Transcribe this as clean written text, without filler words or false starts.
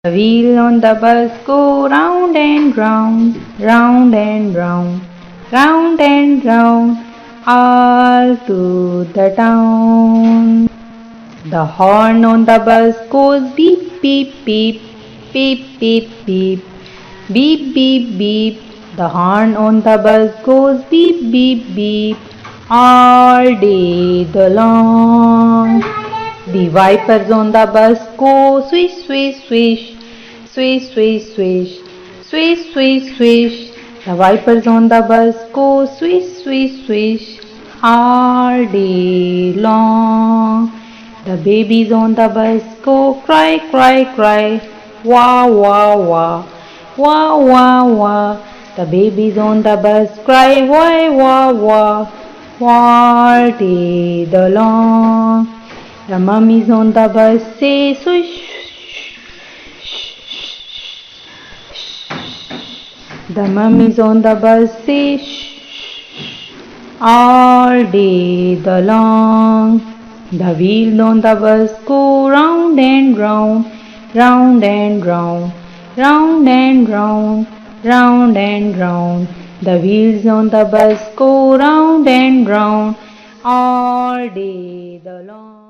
The wheel on the bus go round and round, round and round, round and round, all to the town. The horn on the bus goes beep, beep, beep, beep, beep, beep, beep, beep, beep. The horn on the bus goes beep, beep, beep, all day the long. The wipers on the bus go swish, swish, swish, swish, swish, swish, swish, swish, swish. The wipers on the bus go swish, swish, swish, all day long. The babies on the bus go cry, cry, cry, wah, wah, wah, wah, wah, wah. The babies on the bus cry, why, wah, wah, all day the long. The mummies on the bus say swish. The mummies on the bus say shh, all day the long. The wheels on the bus go round and round, round and round, round and round, round and round. The wheels on the bus go round and round, all day the long.